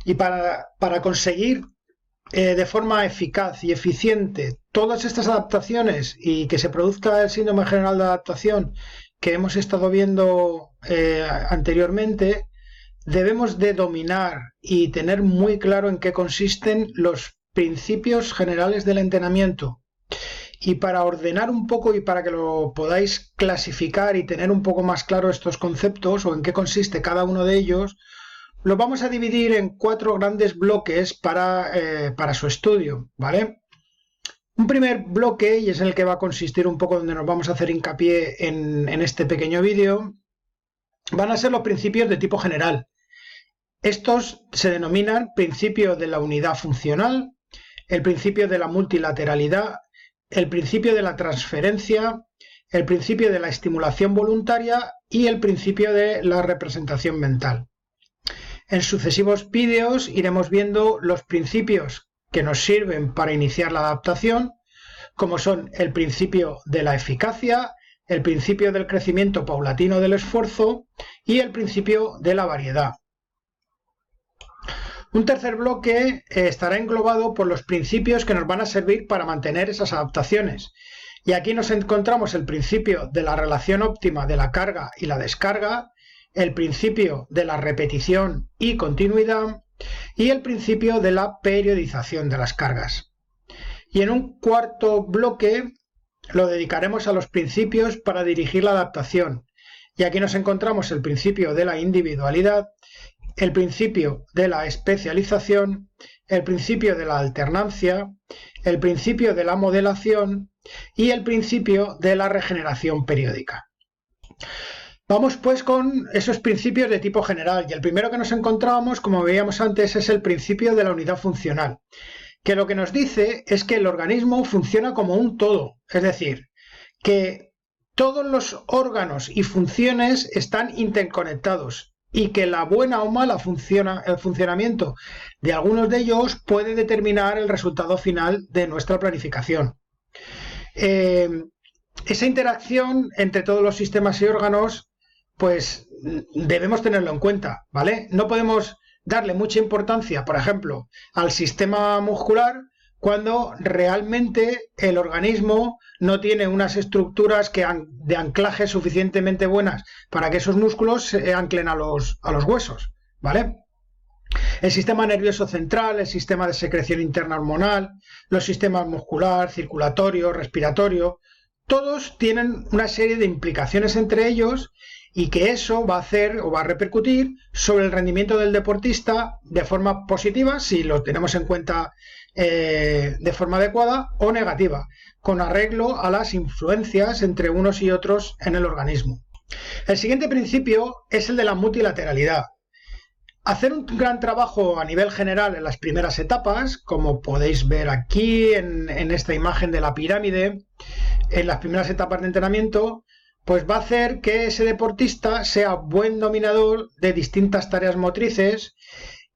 Y para conseguir de forma eficaz y eficiente todas estas adaptaciones y que se produzca el síndrome general de adaptación que hemos estado viendo anteriormente, debemos de dominar y tener muy claro en qué consisten los principios generales del entrenamiento. Y para ordenar un poco y para que lo podáis clasificar y tener un poco más claro estos conceptos o en qué consiste cada uno de ellos, lo vamos a dividir en 4 grandes bloques para su estudio, ¿vale? Un primer bloque, y es en el que va a consistir un poco donde nos vamos a hacer hincapié en este pequeño vídeo, van a ser los principios de tipo general. Estos se denominan principio de la unidad funcional, el principio de la multilateralidad, el principio de la transferencia, el principio de la estimulación voluntaria y el principio de la representación mental. En sucesivos vídeos iremos viendo los principios que nos sirven para iniciar la adaptación, como son el principio de la eficacia, el principio del crecimiento paulatino del esfuerzo y el principio de la variedad. Un tercer bloque estará englobado por los principios que nos van a servir para mantener esas adaptaciones. Y aquí nos encontramos el principio de la relación óptima de la carga y la descarga, el principio de la repetición y continuidad y el principio de la periodización de las cargas. Y en un cuarto bloque lo dedicaremos a los principios para dirigir la adaptación. Y aquí nos encontramos el principio de la individualidad, el principio de la especialización, el principio de la alternancia, el principio de la modelación y el principio de la regeneración periódica. Vamos pues con esos principios de tipo general, y el primero que nos encontrábamos, como veíamos antes, es el principio de la unidad funcional, que lo que nos dice es que el organismo funciona como un todo, es decir, que todos los órganos y funciones están interconectados y que la buena o mala el funcionamiento de algunos de ellos puede determinar el resultado final de nuestra planificación. Esa interacción entre todos los sistemas y órganos, pues debemos tenerlo en cuenta, ¿vale? No podemos darle mucha importancia, por ejemplo, al sistema muscular cuando realmente el organismo no tiene unas estructuras de anclaje suficientemente buenas para que esos músculos se anclen a los huesos, ¿vale? El sistema nervioso central, el sistema de secreción interna hormonal, los sistemas muscular, circulatorio, respiratorio, todos tienen una serie de implicaciones entre ellos y que eso va a hacer o va a repercutir sobre el rendimiento del deportista de forma positiva, si lo tenemos en cuenta de forma adecuada, o negativa, con arreglo a las influencias entre unos y otros en el organismo. El siguiente principio es el de la multilateralidad. Hacer un gran trabajo a nivel general en las primeras etapas, como podéis ver aquí en esta imagen de la pirámide, en las primeras etapas de entrenamiento, pues va a hacer que ese deportista sea buen dominador de distintas tareas motrices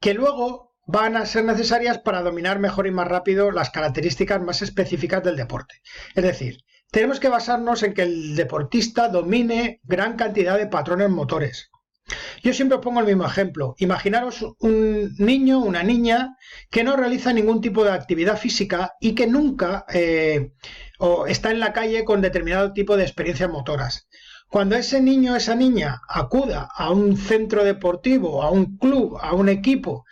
que luego van a ser necesarias para dominar mejor y más rápido las características más específicas del deporte. Es decir, tenemos que basarnos en que el deportista domine gran cantidad de patrones motores. Yo siempre os pongo el mismo ejemplo. Imaginaros un niño, una niña que no realiza ningún tipo de actividad física y que nunca está en la calle con determinado tipo de experiencias motoras. Cuando ese niño o esa niña acuda a un centro deportivo, a un club, a un equipo,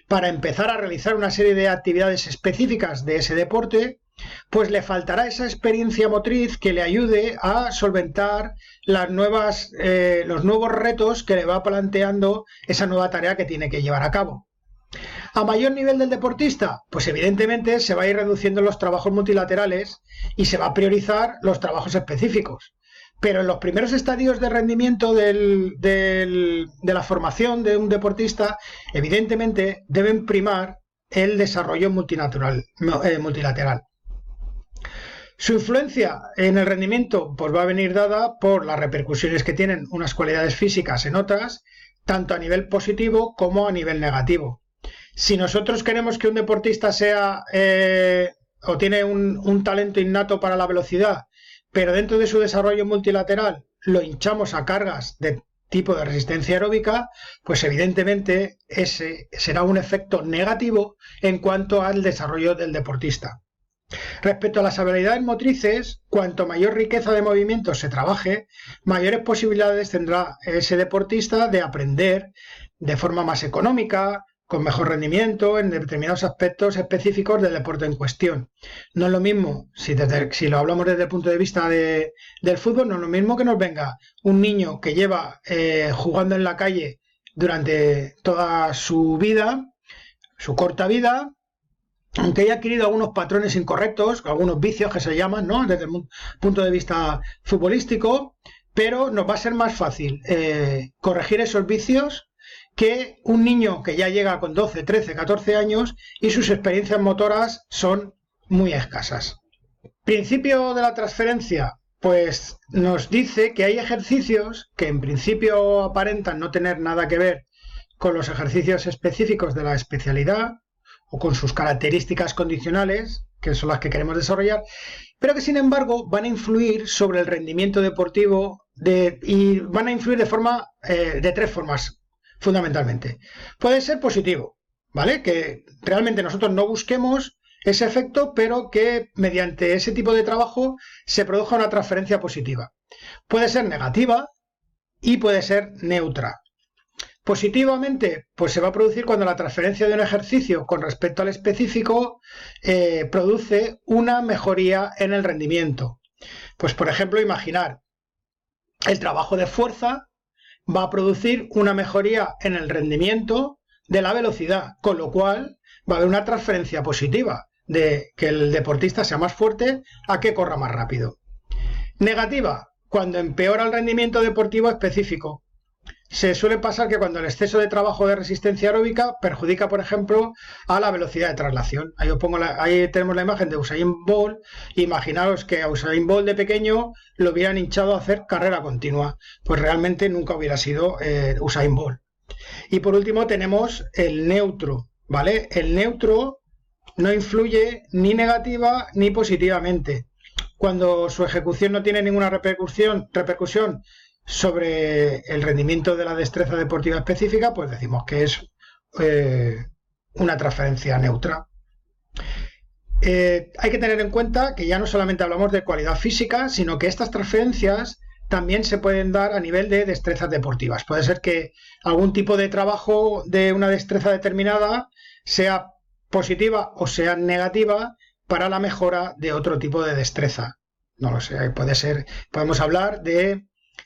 para empezar a realizar una serie de actividades específicas de ese deporte, pues le faltará esa experiencia motriz que le ayude a solventar los nuevos retos que le va planteando esa nueva tarea que tiene que llevar a cabo. A mayor nivel del deportista, pues evidentemente se va a ir reduciendo los trabajos multilaterales y se va a priorizar los trabajos específicos. Pero en los primeros estadios de rendimiento de la formación de un deportista, evidentemente deben primar el desarrollo multilateral. Su influencia en el rendimiento pues va a venir dada por las repercusiones que tienen unas cualidades físicas en otras, tanto a nivel positivo como a nivel negativo. Si nosotros queremos que un deportista sea o tiene un talento innato para la velocidad, pero dentro de su desarrollo multilateral lo hinchamos a cargas de tipo de resistencia aeróbica, pues evidentemente ese será un efecto negativo en cuanto al desarrollo del deportista. Respecto a las habilidades motrices, cuanto mayor riqueza de movimientos se trabaje, mayores posibilidades tendrá ese deportista de aprender de forma más económica, con mejor rendimiento en determinados aspectos específicos del deporte en cuestión. No es lo mismo, si lo hablamos desde el punto de vista del fútbol, no es lo mismo que nos venga un niño que lleva jugando en la calle durante toda su vida, su corta vida, aunque haya adquirido algunos patrones incorrectos, algunos vicios que se llaman, ¿no?, desde el punto de vista futbolístico, pero nos va a ser más fácil corregir esos vicios que un niño que ya llega con 12, 13, 14 años y sus experiencias motoras son muy escasas. Principio de la transferencia, pues nos dice que hay ejercicios que en principio aparentan no tener nada que ver con los ejercicios específicos de la especialidad o con sus características condicionales, que son las que queremos desarrollar, pero que sin embargo van a influir sobre el rendimiento deportivo y van a influir de tres formas. Fundamentalmente. Puede ser positivo, ¿vale? Que realmente nosotros no busquemos ese efecto, pero que mediante ese tipo de trabajo se produzca una transferencia positiva. Puede ser negativa y puede ser neutra. Positivamente, pues se va a producir cuando la transferencia de un ejercicio con respecto al específico produce una mejoría en el rendimiento. Pues por ejemplo, imaginar el trabajo de fuerza va a producir una mejoría en el rendimiento de la velocidad, con lo cual va a haber una transferencia positiva de que el deportista sea más fuerte a que corra más rápido. Negativa, cuando empeora el rendimiento deportivo específico. Se suele pasar que cuando el exceso de trabajo de resistencia aeróbica perjudica, por ejemplo, a la velocidad de traslación. Ahí tenemos la imagen de Usain Bolt. Imaginaos que a Usain Bolt de pequeño lo hubieran hinchado a hacer carrera continua. Pues realmente nunca hubiera sido Usain Bolt. Y por último tenemos el neutro, ¿vale? El neutro no influye ni negativa ni positivamente. Cuando su ejecución no tiene ninguna repercusión sobre el rendimiento de la destreza deportiva específica, pues decimos que es una transferencia neutra. Hay que tener en cuenta que ya no solamente hablamos de cualidad física, sino que estas transferencias también se pueden dar a nivel de destrezas deportivas. Puede ser que algún tipo de trabajo de una destreza determinada sea positiva o sea negativa para la mejora de otro tipo de destreza. No lo sé, podemos hablar de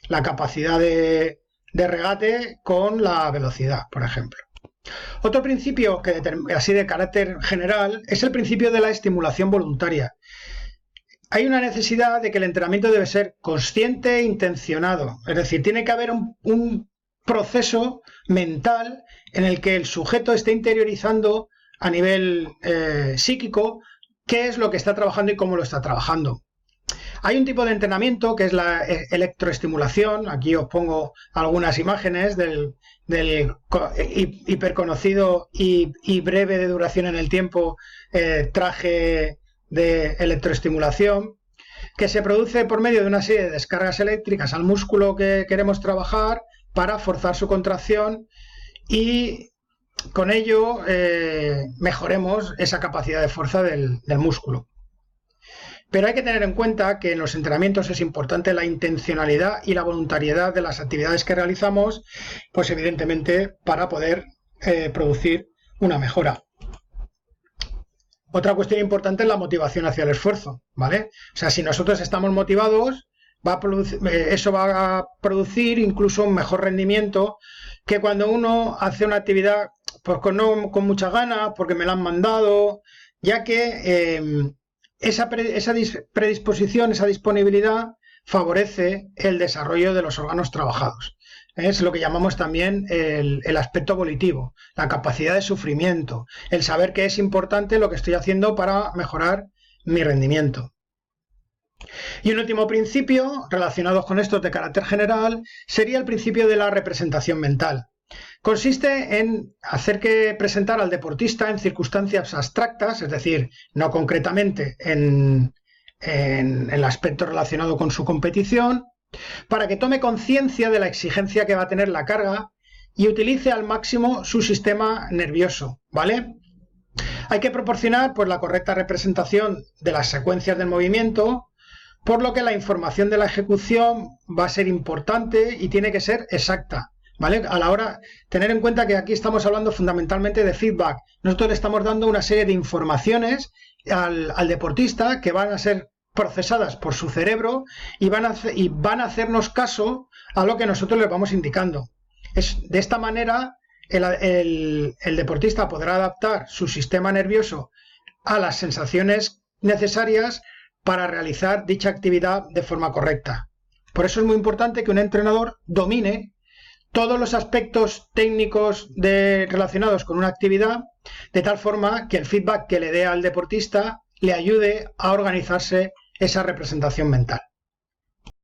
la capacidad de regate con la velocidad, por ejemplo. Otro principio así de carácter general es el principio de la estimulación voluntaria. Hay una necesidad de que el entrenamiento debe ser consciente e intencionado, es decir, tiene que haber un proceso mental en el que el sujeto esté interiorizando a nivel psíquico qué es lo que está trabajando y cómo lo está trabajando. Hay un tipo de entrenamiento que es la electroestimulación. Aquí os pongo algunas imágenes del hiperconocido y breve de duración en el tiempo traje de electroestimulación, que se produce por medio de una serie de descargas eléctricas al músculo que queremos trabajar para forzar su contracción y con ello mejoremos esa capacidad de fuerza del músculo. Pero hay que tener en cuenta que en los entrenamientos es importante la intencionalidad y la voluntariedad de las actividades que realizamos, pues evidentemente para poder producir una mejora. Otra cuestión importante es la motivación hacia el esfuerzo, ¿vale? O sea, si nosotros estamos motivados, eso va a producir incluso un mejor rendimiento que cuando uno hace una actividad pues con muchas ganas, porque me la han mandado, ya que esa predisposición, esa disponibilidad favorece el desarrollo de los órganos trabajados. Es lo que llamamos también el aspecto volitivo, la capacidad de sufrimiento, el saber que es importante lo que estoy haciendo para mejorar mi rendimiento. Y un último principio, relacionado con estos de carácter general, sería el principio de la representación mental. Consiste en hacer que presentar al deportista en circunstancias abstractas, es decir, no concretamente en el aspecto relacionado con su competición, para que tome conciencia de la exigencia que va a tener la carga y utilice al máximo su sistema nervioso, ¿vale? Hay que proporcionar pues, la correcta representación de las secuencias del movimiento, por lo que la información de la ejecución va a ser importante y tiene que ser exacta, ¿vale? A la hora, tener en cuenta que aquí estamos hablando fundamentalmente de feedback. Nosotros le estamos dando una serie de informaciones al deportista que van a ser procesadas por su cerebro y van a hacernos caso a lo que nosotros les vamos indicando. De esta manera, el deportista podrá adaptar su sistema nervioso a las sensaciones necesarias para realizar dicha actividad de forma correcta. Por eso es muy importante que un entrenador domine todos los aspectos técnicos relacionados con una actividad, de tal forma que el feedback que le dé al deportista le ayude a organizarse esa representación mental.